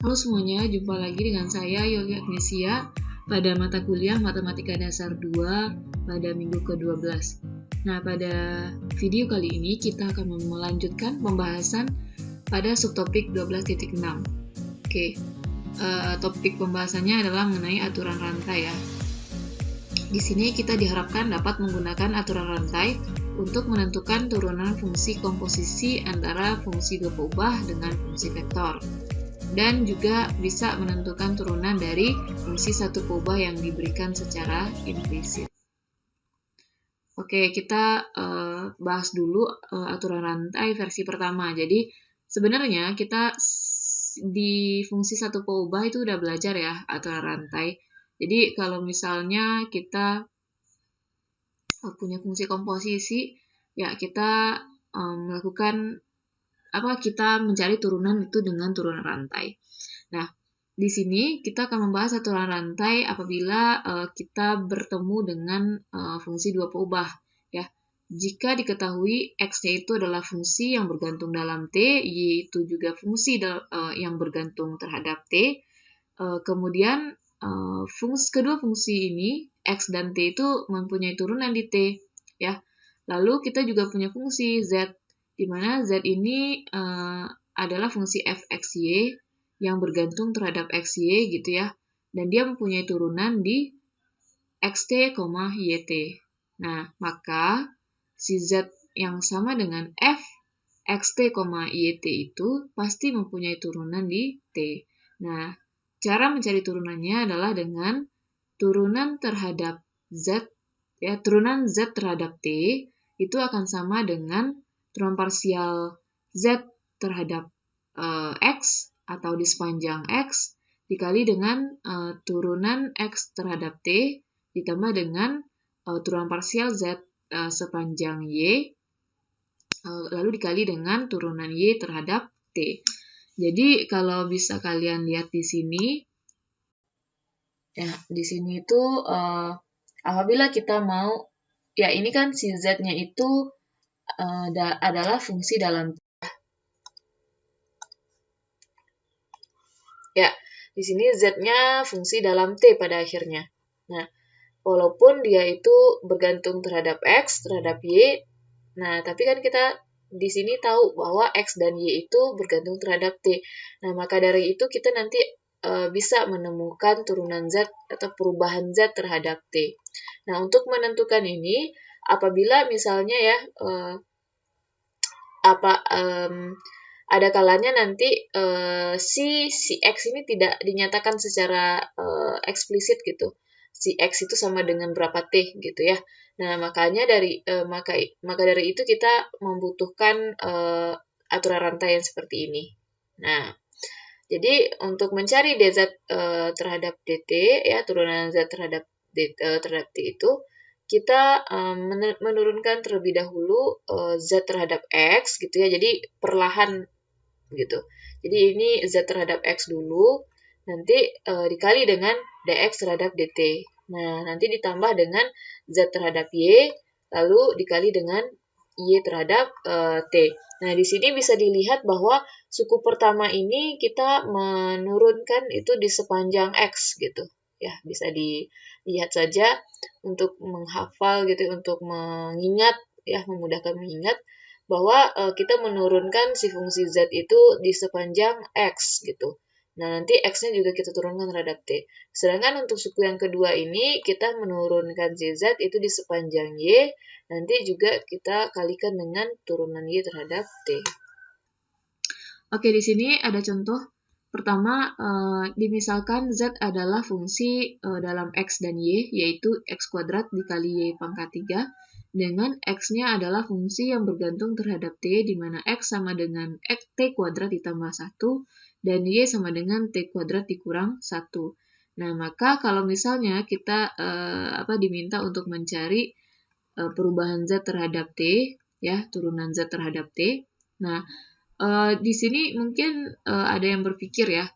Halo semuanya, jumpa lagi dengan saya Yoli Agnesia pada mata kuliah Matematika Dasar 2 pada minggu ke-12. Nah, pada video kali ini kita akan melanjutkan pembahasan pada subtopik 12.6. Oke, topik pembahasannya adalah mengenai aturan rantai ya. Di sini kita diharapkan dapat menggunakan aturan rantai untuk menentukan turunan fungsi komposisi antara fungsi dua peubah dengan fungsi vektor. Dan juga bisa menentukan turunan dari fungsi satu peubah yang diberikan secara implisit. Oke, kita bahas dulu aturan rantai versi pertama. Jadi sebenarnya kita di fungsi satu peubah itu udah belajar ya aturan rantai. Jadi kalau misalnya kita punya fungsi komposisi, ya kita melakukan kita mencari turunan itu dengan turunan rantai. Nah, di sini kita akan membahas aturan rantai apabila kita bertemu dengan fungsi dua peubah. Ya, jika diketahui x-nya itu adalah fungsi yang bergantung dalam t, y itu juga fungsi yang bergantung terhadap t. Kemudian kedua fungsi ini x dan t itu mempunyai turunan di t. Ya, lalu kita juga punya fungsi z, di mana z ini adalah fungsi f(x,y) yang bergantung terhadap xy gitu ya, dan dia mempunyai turunan di xt, yt. Nah, maka si z yang sama dengan f xt, yt itu pasti mempunyai turunan di t. Nah, cara mencari turunannya adalah dengan turunan terhadap z, ya, turunan z terhadap t itu akan sama dengan turunan parsial z terhadap x atau di sepanjang x dikali dengan turunan x terhadap t ditambah dengan turunan parsial z sepanjang y lalu dikali dengan turunan y terhadap t. Jadi kalau bisa kalian lihat di sini, ya di sini itu apabila kita mau, ya ini kan si z-nya itu adalah fungsi dalam t. Ya, di sini z-nya fungsi dalam t pada akhirnya. Nah, walaupun dia itu bergantung terhadap x, terhadap y, nah tapi kan kita di sini tahu bahwa x dan y itu bergantung terhadap t. Nah, maka dari itu kita nanti bisa menemukan turunan z atau perubahan z terhadap t. Nah, untuk menentukan ini, apabila misalnya ya ada kalanya nanti si x ini tidak dinyatakan secara eksplisit gitu. Si x itu sama dengan berapa t gitu ya. Nah, makanya maka dari itu kita membutuhkan aturan rantai yang seperti ini. Nah, jadi untuk mencari dz terhadap dt ya, turunan z terhadap t itu kita menurunkan terlebih dahulu z terhadap x gitu ya. Jadi perlahan gitu. Jadi ini z terhadap x dulu, nanti dikali dengan dx terhadap dt. Nah, nanti ditambah dengan z terhadap y, lalu dikali dengan y terhadap t. Nah, di sini bisa dilihat bahwa suku pertama ini kita menurunkan itu di sepanjang x gitu. Ya, bisa dilihat saja untuk menghafal gitu, untuk mengingat ya, memudahkan mengingat bahwa kita menurunkan si fungsi z itu di sepanjang x gitu. Nah, nanti x-nya juga kita turunkan terhadap t. Sedangkan untuk suku yang kedua ini, kita menurunkan si z itu di sepanjang y, nanti juga kita kalikan dengan turunan y terhadap t. Oke, di sini ada contoh. Pertama, dimisalkan z adalah fungsi dalam x dan y, yaitu x kuadrat dikali y pangkat 3, dengan x-nya adalah fungsi yang bergantung terhadap t, di mana x sama dengan t kuadrat ditambah 1, dan y sama dengan t kuadrat dikurang 1. Nah, maka kalau misalnya kita diminta untuk mencari perubahan z terhadap t, ya, turunan z terhadap t. Nah, di sini mungkin ada yang berpikir ya,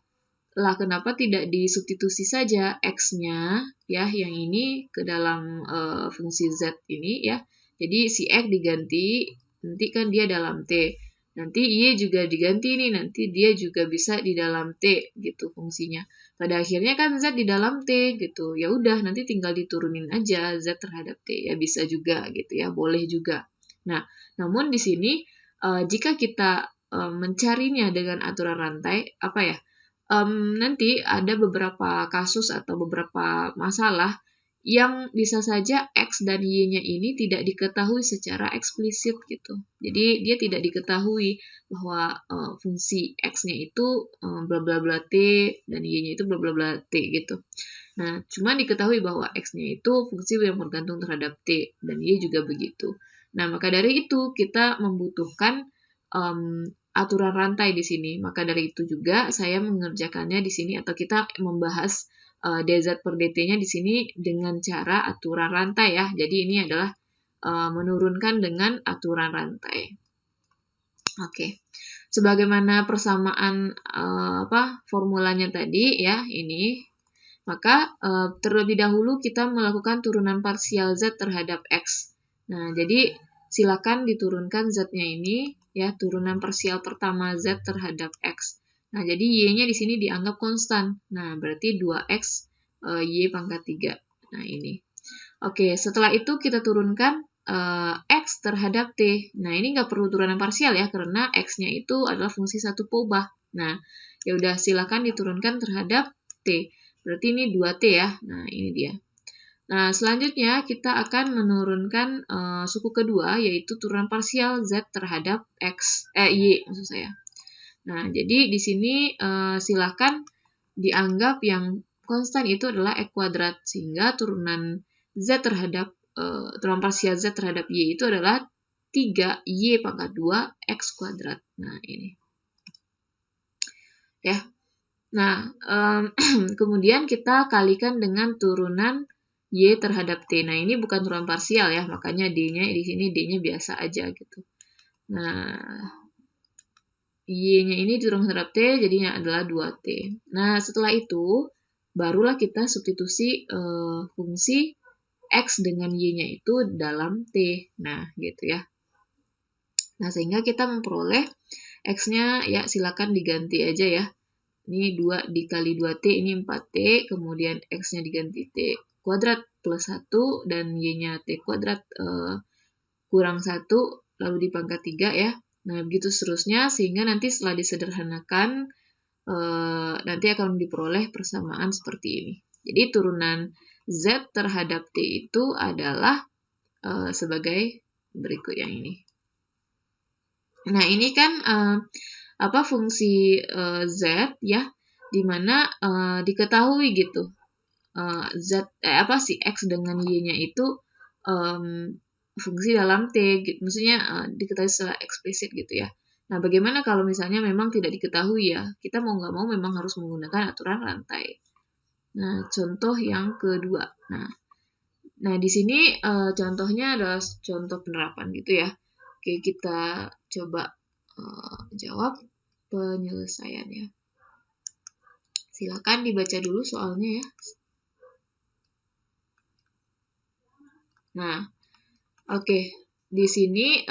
lah kenapa tidak disubstitusi saja x-nya ya, yang ini ke dalam fungsi z ini ya. Jadi si x diganti, nanti kan dia dalam t. Nanti Y juga diganti nih, nanti dia juga bisa di dalam T gitu fungsinya. Pada akhirnya kan Z di dalam T gitu. Ya udah nanti tinggal diturunin aja Z terhadap T. Ya bisa juga gitu ya, boleh juga. Nah, namun di sini jika kita mencarinya dengan aturan rantai, apa ya? Nanti ada beberapa kasus atau beberapa masalah yang bisa saja X dan Y-nya ini tidak diketahui secara eksplisit gitu. Jadi dia tidak diketahui bahwa fungsi X-nya itu bla bla bla T dan Y-nya itu bla bla bla T gitu. Nah, cuma diketahui bahwa X-nya itu fungsi yang bergantung terhadap T dan Y juga begitu. Nah, maka dari itu kita membutuhkan aturan rantai di sini. Maka dari itu juga saya mengerjakannya di sini atau kita membahas dz per dt-nya di sini dengan cara aturan rantai ya. Jadi ini adalah menurunkan dengan aturan rantai. Oke. Sebagaimana persamaan formulanya tadi ya, ini. Maka terlebih dahulu kita melakukan turunan parsial z terhadap x. Nah, jadi silakan diturunkan z-nya ini ya, turunan parsial pertama z terhadap x. Nah, jadi y-nya di sini dianggap konstan. Nah, berarti 2x y pangkat 3. Nah, ini. Oke, setelah itu kita turunkan x terhadap t. Nah, ini nggak perlu turunan parsial ya, karena x-nya itu adalah fungsi satu pobah. Nah, ya udah silakan diturunkan terhadap t. Berarti ini 2t ya. Nah, ini dia. Nah, selanjutnya kita akan menurunkan suku kedua, yaitu turunan parsial z terhadap y maksud saya. Nah, jadi di sini silakan dianggap yang konstan itu adalah x kuadrat, sehingga turunan z terhadap turunan parsial z terhadap y itu adalah 3y pangkat 2 x kuadrat. Nah, ini. Ya. Nah, kemudian kita kalikan dengan turunan y terhadap t. Nah, ini bukan turunan parsial ya, makanya d-nya di sini d-nya biasa aja gitu. Nah, y-nya ini turunan terhadap t, jadinya adalah 2t. Nah, setelah itu, barulah kita substitusi fungsi x dengan y-nya itu dalam t. Nah, gitu ya. Nah, sehingga kita memperoleh x-nya, ya silakan diganti aja ya. Ini 2 dikali 2t, ini 4t, kemudian x-nya diganti t kuadrat plus 1, dan y-nya t kuadrat kurang 1, lalu dipangkat 3 ya. Nah, begitu seterusnya, sehingga nanti setelah disederhanakan, nanti akan diperoleh persamaan seperti ini. Jadi turunan z terhadap t itu adalah sebagai berikut yang ini. Nah, ini kan fungsi z ya, di mana diketahui gitu si x dengan y-nya itu fungsi dalam t gitu. Maksudnya diketahui secara eksplisit gitu ya. Nah, bagaimana kalau misalnya memang tidak diketahui ya? Kita mau nggak mau memang harus menggunakan aturan rantai. Nah, contoh yang kedua. Nah di sini contohnya adalah contoh penerapan gitu ya. Oke, kita coba jawab penyelesaiannya. Silakan dibaca dulu soalnya ya. Nah, oke. Di sini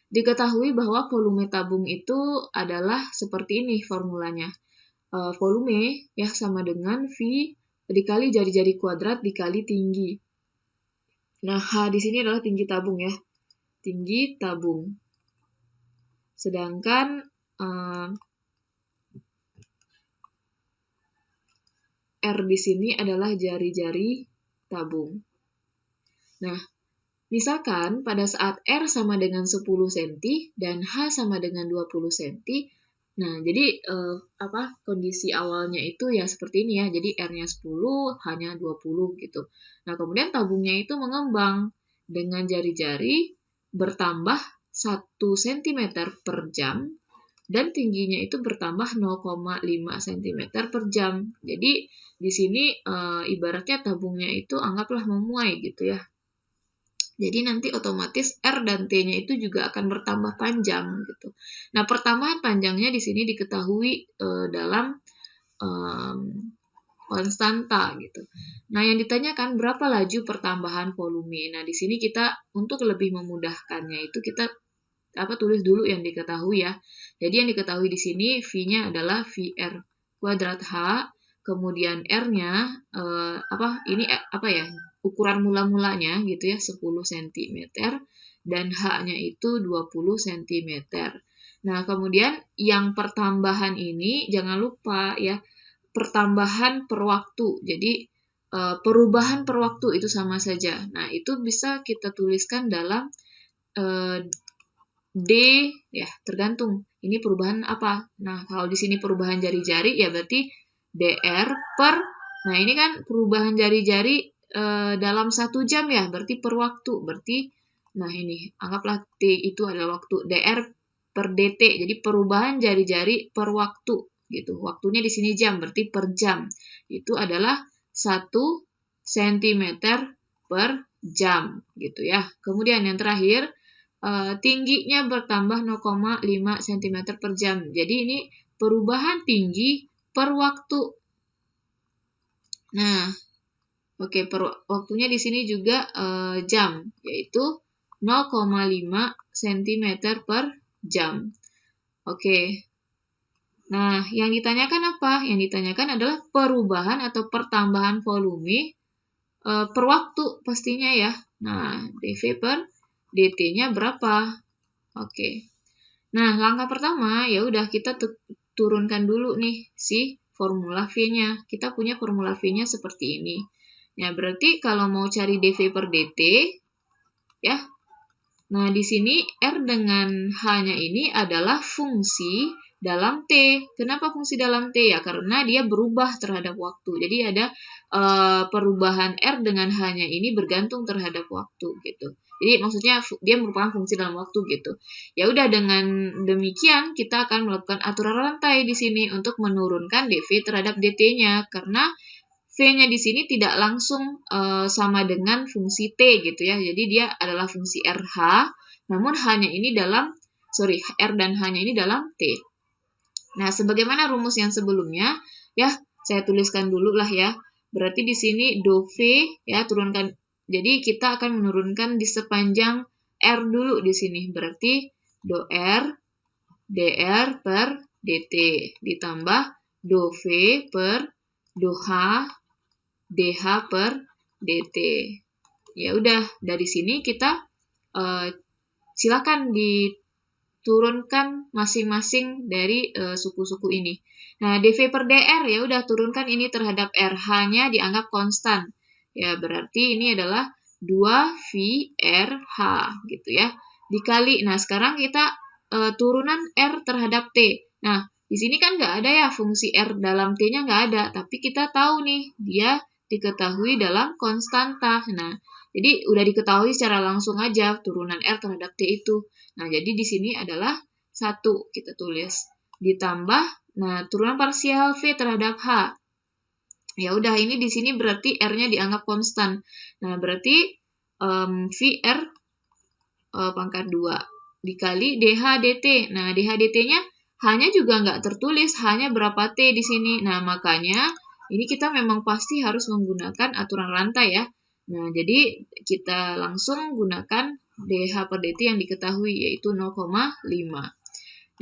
diketahui bahwa volume tabung itu adalah seperti ini formulanya. Volume ya sama dengan V dikali jari-jari kuadrat dikali tinggi. Nah, H di sini adalah tinggi tabung ya. Tinggi tabung. Sedangkan R di sini adalah jari-jari tabung. Nah, misalkan pada saat R sama dengan 10 cm dan H sama dengan 20 cm, nah jadi kondisi awalnya itu ya seperti ini ya, jadi R-nya 10, H-nya 20 gitu. Nah, kemudian tabungnya itu mengembang dengan jari-jari bertambah 1 cm per jam, dan tingginya itu bertambah 0,5 cm per jam. Jadi di sini ibaratnya tabungnya itu anggaplah memuai gitu ya. Jadi nanti otomatis R dan T-nya itu juga akan bertambah panjang gitu. Nah, pertambahan panjangnya di sini diketahui dalam konstanta gitu. Nah, yang ditanyakan berapa laju pertambahan volume. Nah, di sini kita untuk lebih memudahkannya itu kita tulis dulu yang diketahui ya. Jadi yang diketahui di sini V-nya adalah VR kuadrat H, kemudian R-nya ukuran mula-mulanya gitu ya 10 cm dan H-nya itu 20 cm. Nah, kemudian yang pertambahan ini jangan lupa ya, pertambahan per waktu. Jadi perubahan per waktu itu sama saja. Nah, itu bisa kita tuliskan dalam D ya, tergantung ini perubahan apa. Nah, kalau di sini perubahan jari-jari ya berarti DR per, nah ini kan perubahan jari-jari dalam 1 jam ya, berarti per waktu. Berarti, nah ini, anggaplah T itu adalah waktu, DR per DT, jadi perubahan jari-jari per waktu gitu. Waktunya di sini jam, berarti per jam. Itu adalah 1 cm per jam gitu ya. Kemudian yang terakhir, tingginya bertambah 0,5 cm per jam. Jadi ini perubahan tinggi per waktu. Nah, oke, waktunya di sini juga jam, yaitu 0,5 cm per jam. Oke. Nah, yang ditanyakan apa? Yang ditanyakan adalah perubahan atau pertambahan volume per waktu pastinya ya. Nah, dV per dt-nya berapa? Oke. Nah, langkah pertama ya udah kita turunkan dulu nih si formula V-nya. Kita punya formula V-nya seperti ini. Ya, berarti kalau mau cari dV per dt ya. Nah, di sini R dengan H-nya ini adalah fungsi dalam T. Kenapa fungsi dalam T? Ya, karena dia berubah terhadap waktu. Jadi ada perubahan R dengan H-nya ini bergantung terhadap waktu gitu. Jadi maksudnya dia merupakan fungsi dalam waktu gitu. Ya udah, dengan demikian kita akan melakukan aturan rantai di sini untuk menurunkan dV terhadap dt-nya karena V-nya di sini tidak langsung sama dengan fungsi T gitu ya. Jadi dia adalah fungsi RH, namun H-nya ini R dan H-nya ini dalam T. Nah, sebagaimana rumus yang sebelumnya, ya, saya tuliskan dulu lah ya. Berarti di sini do V, ya, turunkan. Jadi, kita akan menurunkan di sepanjang R dulu di sini. Berarti do R, dr per dt, ditambah do V per do H, dh per dt. Ya udah, dari sini kita silakan turunkan masing-masing dari suku-suku ini. Nah, dV per dr ya udah turunkan ini terhadap RH-nya dianggap konstan. Ya, berarti ini adalah 2VRH gitu ya. Dikali, nah sekarang kita turunan R terhadap T. Nah, di sini kan nggak ada ya fungsi R dalam T-nya nggak ada, tapi kita tahu nih dia diketahui dalam konstanta. Nah, jadi udah diketahui secara langsung aja turunan R terhadap T itu. Nah, jadi di sini adalah 1 kita tulis. Ditambah, nah turunan parsial V terhadap H. Ya udah, ini di sini berarti R-nya dianggap konstan. Nah, berarti VR pangkat 2 dikali DH dt. Nah, DH dt-nya H-nya juga nggak tertulis, H-nya berapa T di sini. Nah, makanya ini kita memang pasti harus menggunakan aturan rantai ya. Nah, jadi kita langsung gunakan DH per dt yang diketahui, yaitu 0,5.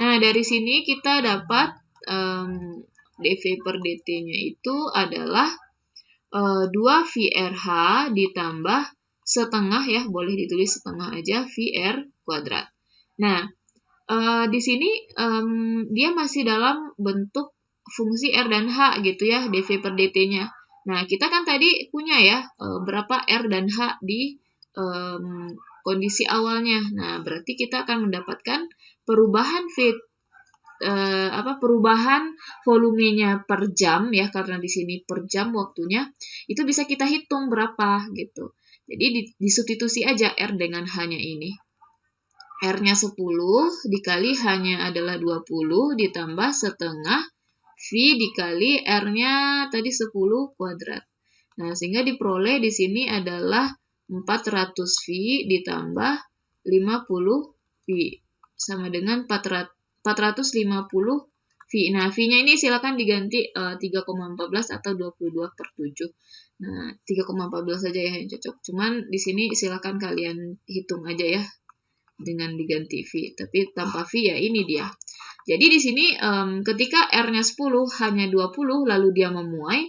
Nah, dari sini kita dapat dV per dt-nya itu adalah 2VRH ditambah setengah ya, boleh ditulis setengah aja, VR kuadrat. Nah, di sini dia masih dalam bentuk fungsi R dan H gitu ya, dV per dt-nya. Nah, kita kan tadi punya ya berapa R dan H di kondisi awalnya. Nah, berarti kita akan mendapatkan perubahan perubahan volumenya per jam ya, karena di sini per jam waktunya itu bisa kita hitung berapa gitu. Jadi disubstitusi aja R dengan H-nya ini. R-nya 10 dikali H-nya adalah 20 ditambah setengah V dikali R-nya tadi 10 kuadrat. Nah, sehingga diperoleh di sini adalah 400 V ditambah 50 V sama dengan 450 V. Nah, V-nya ini silakan diganti 3,14 atau 22 per 7. Nah, 3,14 saja ya yang cocok. Cuman di sini silakan kalian hitung aja ya. dengan diganti V, tapi tanpa V ya ini dia. Jadi di sini ketika R-nya 10 hanya 20 lalu dia memuai.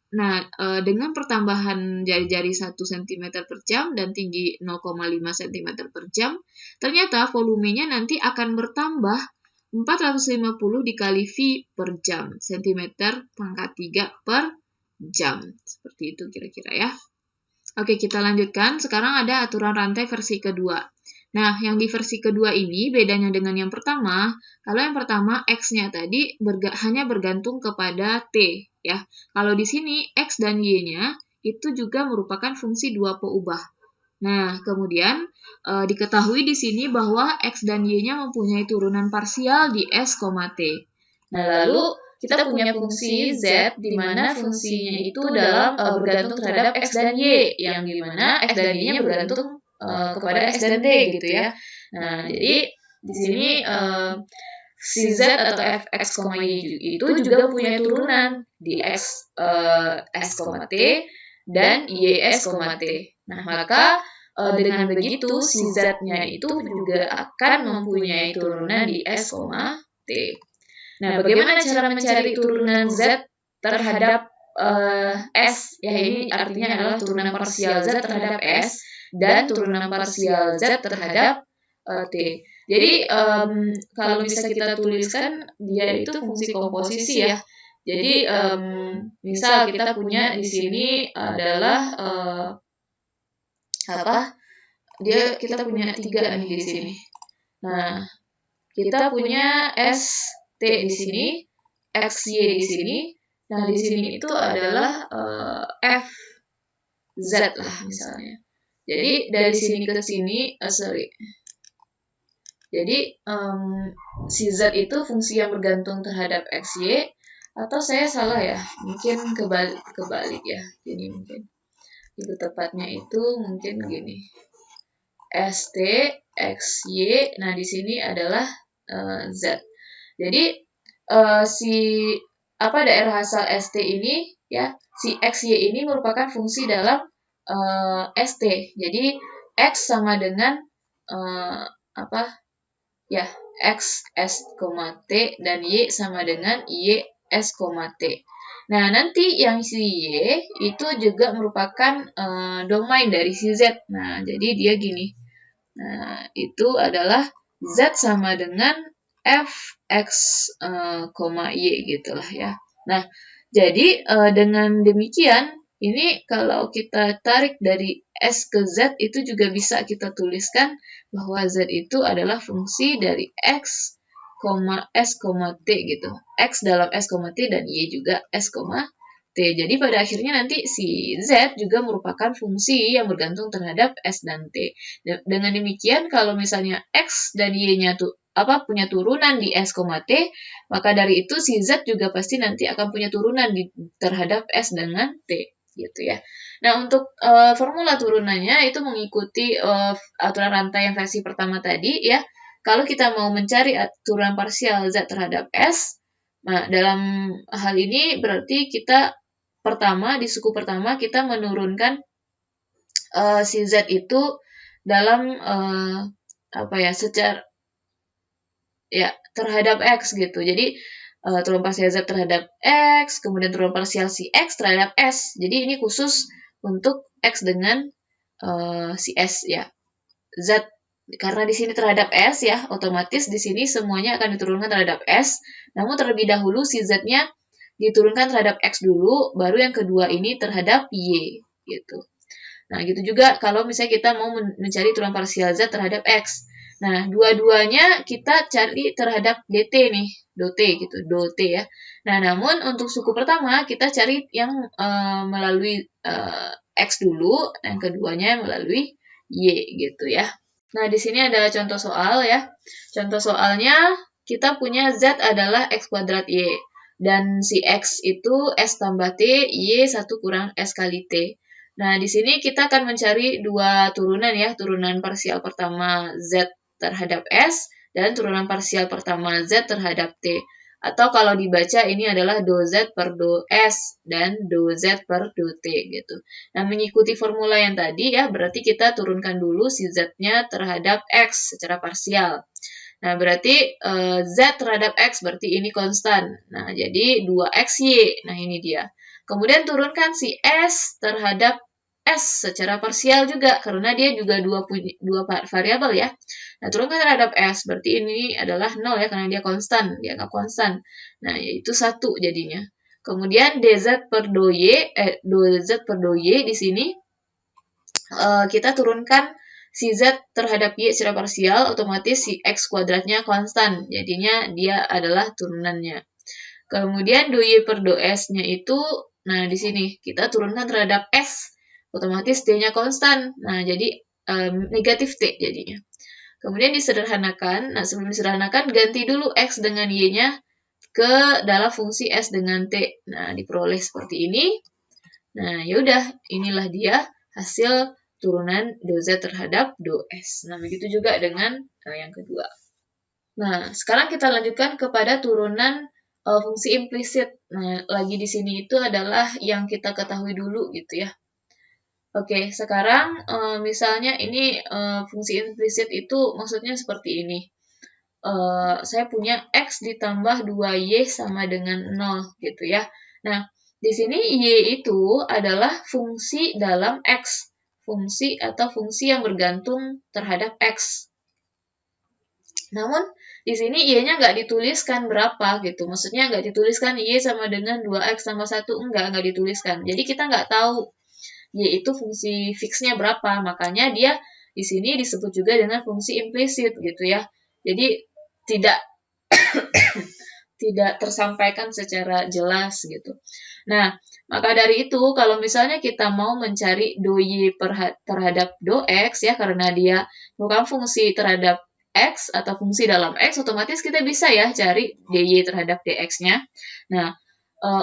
Nah, dengan pertambahan jari-jari 1 cm per jam dan tinggi 0,5 cm per jam, ternyata volumenya nanti akan bertambah 450 dikali V per jam, cm pangkat 3 per jam. Seperti itu kira-kira ya. Oke, kita lanjutkan. Sekarang ada aturan rantai versi kedua. Nah, yang di versi kedua ini bedanya dengan yang pertama. Kalau yang pertama X-nya tadi hanya bergantung kepada T ya. Kalau di sini X dan Y-nya itu juga merupakan fungsi dua peubah. Nah, kemudian diketahui di sini bahwa X dan Y-nya mempunyai turunan parsial di S, T. Nah, lalu kita punya fungsi Z di mana fungsinya itu dalam bergantung terhadap X dan Y, yang di mana X dan Y-nya bergantung kepada X dan T gitu ya. Nah, jadi di sini si Z atau Fx, Y itu juga punya turunan di X, S, T dan YS, T. Nah, maka dengan begitu si Z-nya itu juga akan mempunyai turunan di S, T. Nah, bagaimana cara mencari turunan Z terhadap S? Ya, ini artinya adalah turunan parsial Z terhadap S dan turunan parsial Z terhadap T. Jadi, kalau bisa kita tuliskan, dia itu fungsi komposisi ya. Jadi, misal kita punya di sini adalah kita punya 3 nih di sini. Nah, kita punya ST di sini, XY di sini. Nah, di sini itu adalah FZ lah misalnya. Jadi, dari sini ke sini, Jadi, si Z itu fungsi yang bergantung terhadap XY, atau saya salah ya, mungkin kebalik ya, gini mungkin. Itu tepatnya itu mungkin gini. ST, XY, nah di sini adalah Z. Jadi, daerah asal ST ini, ya, si XY ini merupakan fungsi dalam ST. Jadi, X sama dengan X, S, T, dan Y sama dengan Y, S, T. Nah, nanti yang si Y itu juga merupakan domain dari si Z. Nah, jadi dia gini. Nah, itu adalah Z sama dengan F, X, Y gitulah ya. Nah, jadi dengan demikian, ini kalau kita tarik dari S ke Z itu juga bisa kita tuliskan bahwa Z itu adalah fungsi dari X, S, T gitu. X dalam S, T dan Y juga S, T. Jadi pada akhirnya nanti si Z juga merupakan fungsi yang bergantung terhadap S dan T. Dengan demikian kalau misalnya X dan Y-nya punya turunan di S, T, maka dari itu si Z juga pasti nanti akan punya turunan terhadap S dengan T. Gitu ya. Nah, untuk formula turunannya itu mengikuti aturan rantai yang versi pertama tadi ya. Kalau kita mau mencari turunan parsial Z terhadap S, nah dalam hal ini berarti kita di suku pertama kita menurunkan si Z itu dalam secara terhadap X gitu. Jadi turunan parsial Z terhadap X, kemudian turunan parsial si X terhadap S. Jadi ini khusus untuk X dengan si S ya. Z karena di sini terhadap S ya, otomatis di sini semuanya akan diturunkan terhadap S. Namun terlebih dahulu si Z-nya diturunkan terhadap X dulu, baru yang kedua ini terhadap Y gitu. Nah, gitu juga kalau misalnya kita mau mencari turunan parsial Z terhadap X. Nah, dua-duanya kita cari terhadap DT nih, DT ya. Nah, namun untuk suku pertama kita cari yang melalui X dulu, yang keduanya melalui Y gitu ya. Nah, di sini ada contoh soal ya. Contoh soalnya kita punya Z adalah X kuadrat Y. Dan si X itu S tambah T, Y 1 kurang S kali T. Nah, di sini kita akan mencari dua turunan ya. Turunan parsial pertama Z terhadap S dan turunan parsial pertama Z terhadap T. Atau kalau dibaca ini adalah do Z per do S dan do Z per do T gitu. Nah, mengikuti formula yang tadi ya, berarti kita turunkan dulu si Z-nya terhadap X secara parsial. Nah, berarti Z terhadap X berarti ini konstan. Nah, jadi 2XY. Nah, ini dia. Kemudian turunkan si S terhadap S secara parsial juga, karena dia juga dua variabel ya. Nah, turunkan terhadap S, berarti ini adalah 0 ya, karena dia konstan, dianggap konstan. Nah, yaitu 1 jadinya. Kemudian DZ per do Y di sini kita turunkan si Z terhadap Y secara parsial, otomatis si X kuadratnya konstan, jadinya dia adalah turunannya. Kemudian do Y per do S-nya itu, nah di sini kita turunkan terhadap S, otomatis T-nya konstan, nah jadi negatif T jadinya. Kemudian disederhanakan, nah sebelum disederhanakan ganti dulu X dengan Y-nya ke dalam fungsi S dengan T. Nah, diperoleh seperti ini. Nah, yaudah, inilah dia hasil turunan do Z terhadap do S. Nah, begitu juga dengan yang kedua. Nah, sekarang kita lanjutkan kepada turunan fungsi implisit. Nah, lagi di sini itu adalah yang kita ketahui dulu gitu ya. Oke, sekarang misalnya ini fungsi implisit itu maksudnya seperti ini. Saya punya X ditambah 2Y sama dengan 0 gitu ya. Nah, di sini Y itu adalah fungsi dalam X. Fungsi atau fungsi yang bergantung terhadap X. Namun, di sini Y-nya nggak dituliskan berapa gitu. Maksudnya nggak dituliskan Y sama dengan 2X tambah 1. Nggak dituliskan. Jadi kita nggak tahu Y itu fungsi fixnya berapa. Makanya dia di sini disebut juga dengan fungsi implisit gitu ya. Jadi tidak tidak tersampaikan secara jelas gitu. Nah, maka dari itu kalau misalnya kita mau mencari do Y terhadap do X ya, karena dia bukan fungsi terhadap X atau fungsi dalam X, otomatis kita bisa ya cari dy terhadap dx-nya. Nah,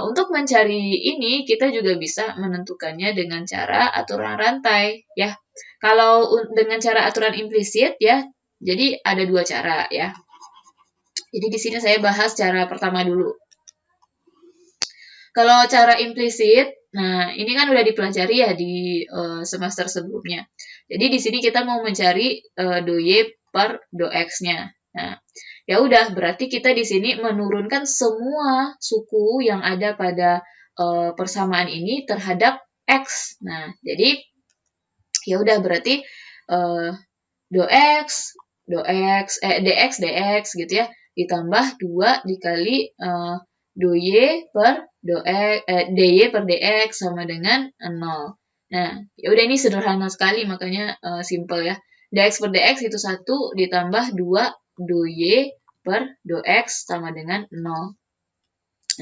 untuk mencari ini kita juga bisa menentukannya dengan cara aturan rantai ya. Kalau dengan cara aturan implisit ya, jadi ada dua cara ya. Jadi di sini saya bahas cara pertama dulu. Kalau cara implisit, nah ini kan udah dipelajari ya di semester sebelumnya. Jadi di sini kita mau mencari do Y per do X-nya. Nah, ya udah berarti kita di sini menurunkan semua suku yang ada pada persamaan ini terhadap X. Nah, jadi ya udah berarti do X, dx gitu ya, ditambah 2 dikali do Y per dy per dx sama dengan 0. Nah, ya udah ini sederhana sekali, makanya simple ya. Dx per dx itu 1 ditambah 2 do Y per do X sama dengan 0.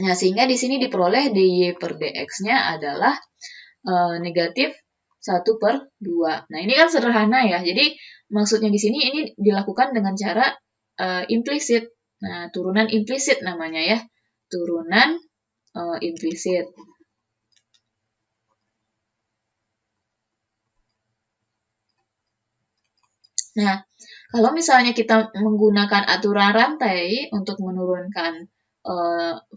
Nah, sehingga di sini diperoleh dy per dx-nya adalah negatif 1 per 2. Nah, ini kan sederhana ya. Jadi, maksudnya di sini ini dilakukan dengan cara implisit. Nah, turunan implisit namanya ya. Turunan implisit. Nah, kalau misalnya kita menggunakan aturan rantai untuk menurunkan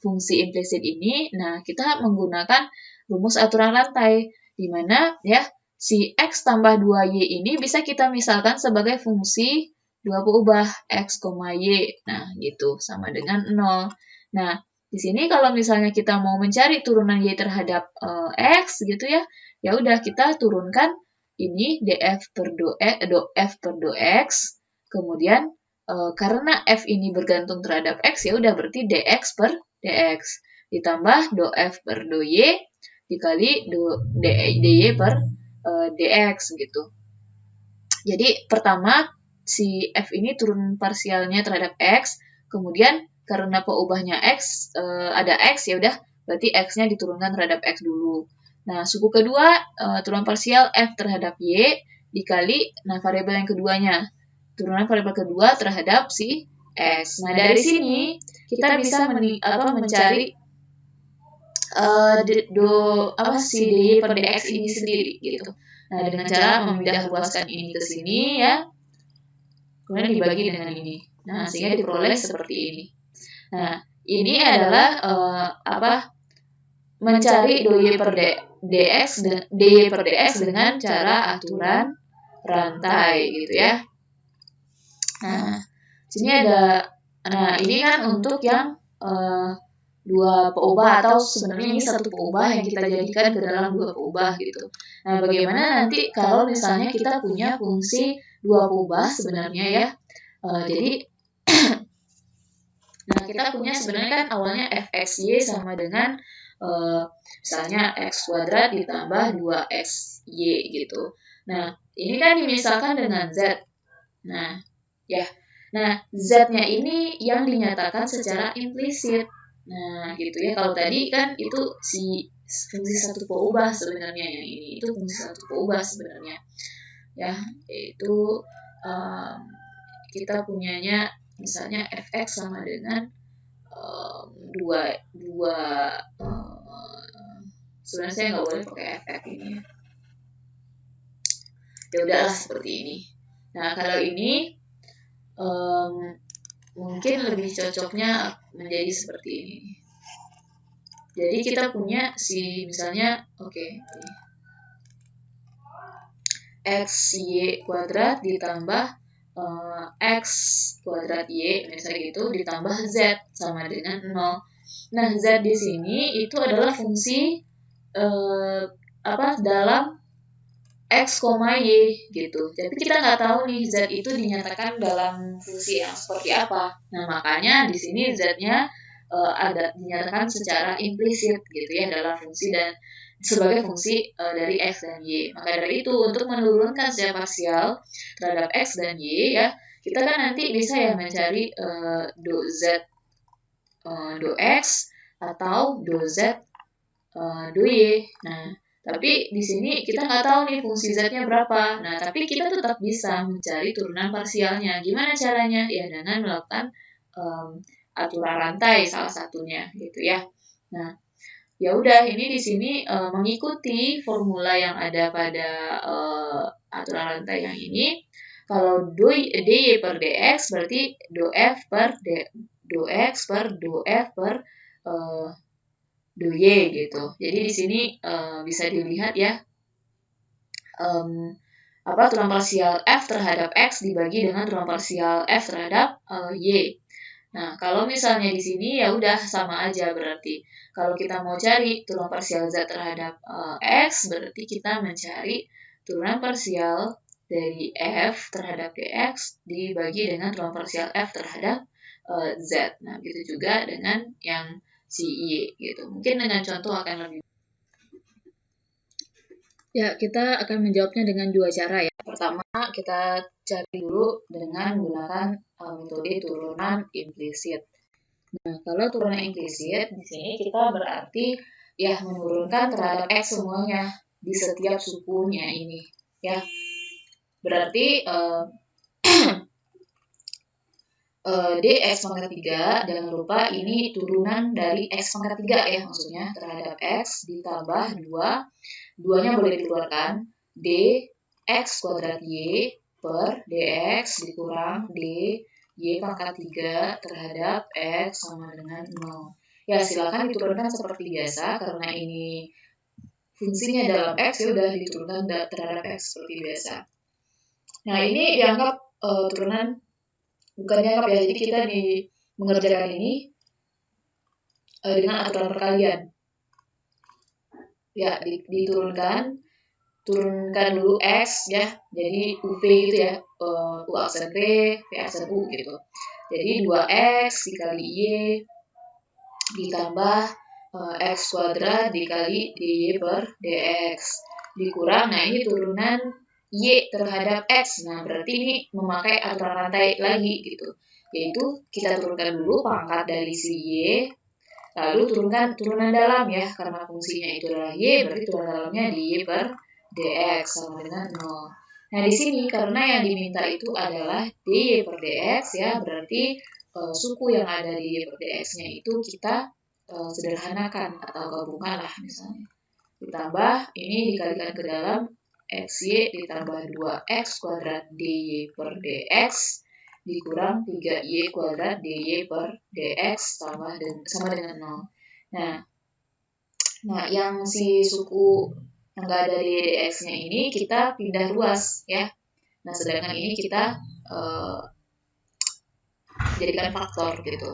fungsi implisit ini, nah kita menggunakan rumus aturan rantai, di mana ya si X tambah 2Y ini bisa kita misalkan sebagai fungsi dua peubah X, Y. Nah, gitu, sama dengan 0. Nah, di sini kalau misalnya kita mau mencari turunan Y terhadap X gitu ya, ya udah kita turunkan ini df per do F per do X, kemudian karena F ini bergantung terhadap X, ya udah berarti dx per dx, ditambah do F per do Y, dikali dy per dx gitu. Jadi pertama si F ini turun parsialnya terhadap X, kemudian karena peubahnya X ada X, ya udah berarti X-nya diturunkan terhadap X dulu. Nah, suku kedua turunan parsial F terhadap Y dikali variabel yang keduanya. Turunan variabel kedua terhadap si X. Nah, dari sini kita bisa mencari si dy per dx ini sendiri gitu. Nah, dengan cara memindah luaskan ini ke sini ya, kemudian dibagi dengan ini. Nah, sehingga diperoleh seperti ini. Nah, ini adalah mencari dy per dx dengan cara aturan rantai gitu ya. Nah, sini ada, ini kan untuk yang dua peubah, atau sebenarnya ini satu peubah yang kita jadikan ke dalam dua peubah gitu. Nah, bagaimana nanti kalau misalnya kita punya fungsi dua peubah sebenarnya ya. Jadi nah, kita punya sebenarnya kan awalnya fxy sama dengan misalnya x kuadrat ditambah 2xy gitu. Nah, ini kan dimisalkan dengan z. Nah, ya. Nah, z-nya ini yang dinyatakan secara implisit. Nah, gitu ya. Kalau tadi kan itu si fungsi satu peubah sebenarnya, yang ini itu fungsi satu peubah sebenarnya. Ya, yaitu kita punyanya misalnya fx sama dengan sebenarnya saya nggak boleh pakai fx ini. Ya udahlah seperti ini. Nah, kalau ini mungkin lebih cocoknya menjadi seperti ini. Jadi kita punya si misalnya xy kuadrat ditambah x kuadrat y misalnya gitu ditambah z sama dengan 0. Nah, z di sini itu adalah fungsi dalam x, y gitu. Tapi kita nggak tahu nih z itu dinyatakan dalam fungsi yang seperti apa. Nah, makanya di sini z-nya ada dinyatakan secara implisit gitu ya dalam fungsi dan sebagai fungsi dari x dan y. Maka dari itu untuk menurunkan secara parsial terhadap x dan y ya, kita kan nanti bisa ya mencari do z do x atau do z do y. Nah, tapi di sini kita nggak tahu nih fungsi z-nya berapa. Nah, tapi kita tetap bisa mencari turunan parsialnya. Gimana caranya? Ya dengan melakukan aturan rantai salah satunya gitu ya. Nah, ya udah ini di sini mengikuti formula yang ada pada aturan rantai yang ini. Kalau dy per dx berarti do x per do f per do y gitu. Jadi di sini bisa dilihat ya turunan parsial f terhadap x dibagi dengan turunan parsial f terhadap y. Nah, kalau misalnya di sini ya udah sama aja berarti. Kalau kita mau cari turunan parsial z terhadap x berarti kita mencari turunan parsial dari f terhadap dx dibagi dengan turunan parsial f terhadap z. Nah, begitu juga dengan yang si Y gitu. Mungkin dengan contoh akan lebih. Ya, kita akan menjawabnya dengan dua cara ya. Pertama, kita cari dulu dengan menggunakan metode turunan implisit. Nah, kalau turunan implisit di sini kita berarti ya menurunkan terhadap x semuanya di setiap sukunya ini ya. Berarti dx pangkat 3, jangan lupa ini turunan dari x pangkat 3 ya maksudnya terhadap x ditambah 2, 2-nya boleh dikeluarkan, dx kuadrat y per dx dikurang dy pangkat 3 terhadap x sama dengan 0. Ya silakan diturunkan seperti biasa karena ini fungsinya dalam x ya udah diturunkan terhadap x seperti biasa. Nah ini dianggap turunan bukan dianggap ya, jadi kita mengerjakan ini dengan aturan perkalian. Ya, turunkan dulu x ya, jadi UV gitu ya, U aksen V, V aksen U gitu. Jadi 2x dikali Y ditambah x kuadrat dikali dy per dx dikurang, nah ini turunan y terhadap x. Nah, berarti ini memakai aturan rantai lagi gitu. Yaitu kita turunkan dulu pangkat dari si y, lalu turunkan turunan dalam ya, karena fungsinya itu adalah y, berarti turunan dalamnya dy per dx sama dengan 0. Nah, di sini karena yang diminta itu adalah dy per dx ya, berarti suku yang ada di dy per dx-nya itu kita sederhanakan atau gabungkan lah misalnya. Ditambah ini dikalikan ke dalam xy ditambah 2x kuadrat dy per dx dikurang 3Y kuadrat dy per dx sama dengan 0. Nah, yang si suku yang nggak ada di dx-nya ini kita pindah ruas ya. Nah, sedangkan ini kita jadikan faktor gitu.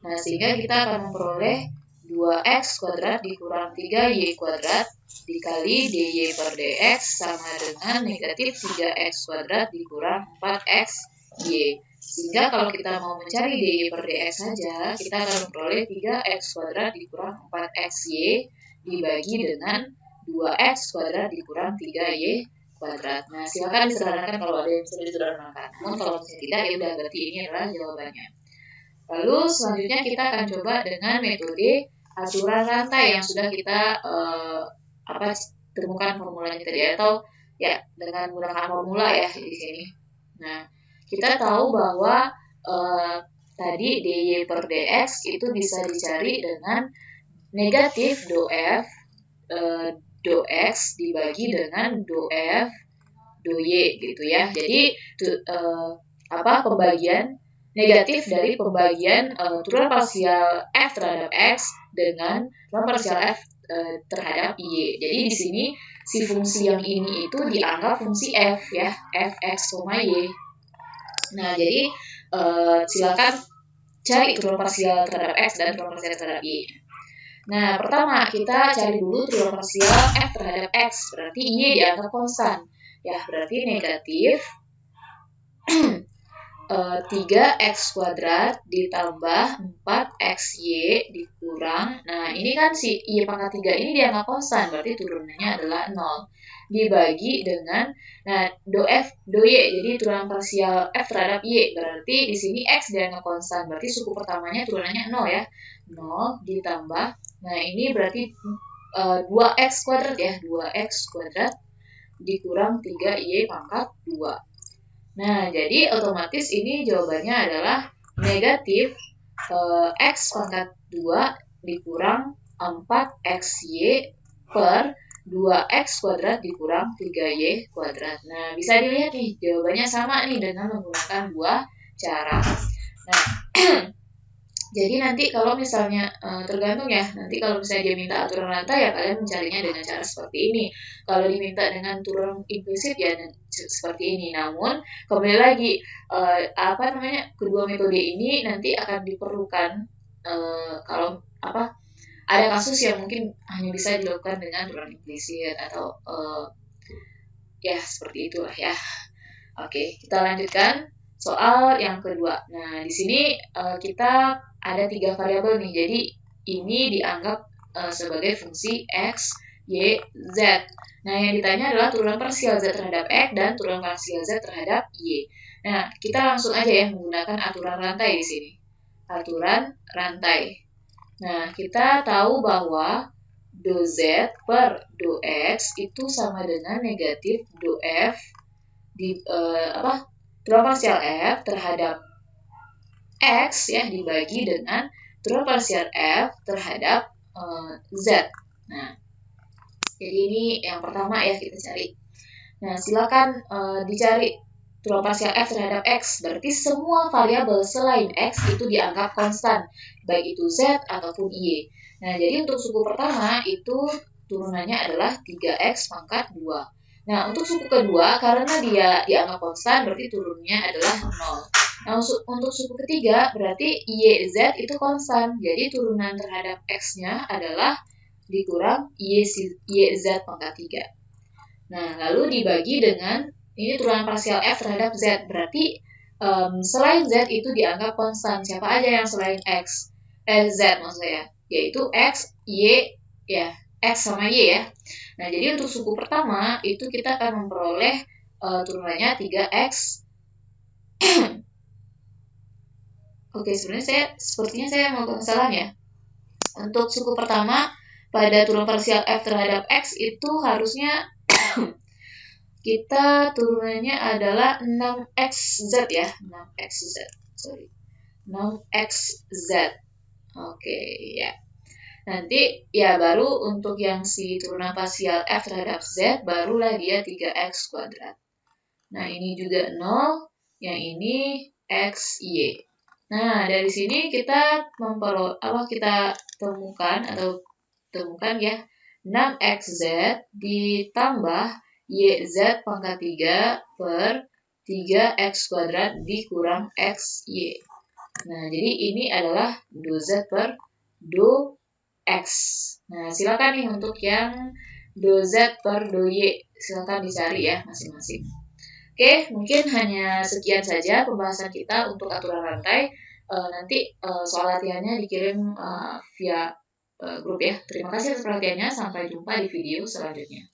Nah, sehingga kita akan memperoleh 2x kuadrat dikurang 3y kuadrat dikali dy per dx sama dengan negatif 3x kuadrat dikurang 4xy. Sehingga kalau kita mau mencari dy per dx saja, kita akan memperoleh 3x kuadrat dikurang 4xy dibagi dengan 2x kuadrat dikurang 3y kuadrat. Nah, silakan disederhanakan kalau ada yang bisa disederhanakan. Namun kalau misalnya tidak, ya udah berarti ini adalah jawabannya. Lalu selanjutnya kita akan coba dengan metode aturan rantai yang sudah kita temukan formulanya tadi, atau ya dengan menggunakan formula ya di sini. Nah, kita tahu bahwa tadi dy per dx itu bisa dicari dengan negatif do f do x dibagi dengan do f do y gitu ya. Jadi pembagian negatif dari pembagian turunan parsial f terhadap x dengan turunan parsial f terhadap y. Jadi di sini si fungsi yang ini itu dianggap fungsi f ya, fx, y. Nah, jadi silakan cari turunan parsial terhadap x dan turunan parsial terhadap y. Nah, pertama kita cari dulu turunan parsial f terhadap x, berarti y dianggap konstan. Ya, berarti negatif 3x kuadrat ditambah 4xy dikurang, nah ini kan si y pangkat 3 ini dianggap konstan, berarti turunannya adalah 0, dibagi dengan, nah do f, do y, jadi turunan parsial f terhadap y, berarti di sini x dianggap konstan, berarti suku pertamanya turunannya 0 ya, 0 ditambah, nah ini berarti 2x kuadrat ya, 2x kuadrat dikurang 3y pangkat 2. Nah, jadi otomatis ini jawabannya adalah negatif x pangkat 2 dikurang 4xy per 2x kuadrat dikurang 3y kuadrat. Nah, bisa dilihat nih, jawabannya sama nih dengan menggunakan dua cara. Nah, jadi nanti kalau misalnya tergantung ya, nanti kalau misalnya dia minta aturan rantai ya kalian mencarinya dengan cara seperti ini. Kalau diminta dengan turunan implisit ya seperti ini. Namun kembali lagi kedua metode ini nanti akan diperlukan kalau ada kasus yang mungkin hanya bisa dilakukan dengan turunan implisit atau ya seperti itulah ya. Oke, kita lanjutkan soal yang kedua. Nah, di sini kita ada 3 variabel nih, jadi ini dianggap sebagai fungsi x, y, z. Nah, yang ditanya adalah turunan parsial z terhadap x dan turunan parsial z terhadap y. Nah, kita langsung aja ya menggunakan aturan rantai di sini. Aturan rantai. Nah, kita tahu bahwa do z per do x itu sama dengan negatif do f di turunan parsial f terhadap x ya dibagi dengan turunan parsial f terhadap z. Nah, jadi ini yang pertama ya kita cari. Nah, silakan dicari turunan parsial f terhadap x. Berarti semua variabel selain x itu dianggap konstan, baik itu z ataupun y. Nah, jadi untuk suku pertama itu turunannya adalah 3x pangkat 2. Nah, untuk suku kedua, karena dia dianggap konstan, berarti turunnya adalah 0. Nah, untuk suku ketiga, berarti YZ itu konstan. Jadi, turunan terhadap X-nya adalah dikurang YZ pangkat 3. Nah, lalu dibagi dengan, ini turunan parsial F terhadap Z. Berarti, selain Z itu dianggap konstan. Siapa aja yang selain X? Z maksudnya, yaitu X, Y, ya, X sama Y ya. Nah, jadi untuk suku pertama itu kita akan memperoleh turunannya 3x. Oke, sepertinya saya melakukan kesalahan ya. Untuk suku pertama pada turunan parsial f terhadap x itu harusnya kita turunannya adalah 6xz ya, 6xz. Sorry. 6xz. Oke, ya. Nanti ya baru untuk yang si turunan parsial f terhadap z barulah dia 3x kuadrat. Nah, ini juga 0, yang ini X, Y. Nah, dari sini kita temukan ya 6XZ ditambah YZ pangkat 3 per 3X kuadrat dikurang XY. Nah, jadi ini adalah 2Z per 2X. Nah, silakan nih untuk yang 2Z per 2Y. Silakan dicari ya masing-masing. Oke, mungkin hanya sekian saja pembahasan kita untuk aturan rantai. Nanti soal latihannya dikirim via grup ya. Terima kasih atas perhatiannya. Sampai jumpa di video selanjutnya.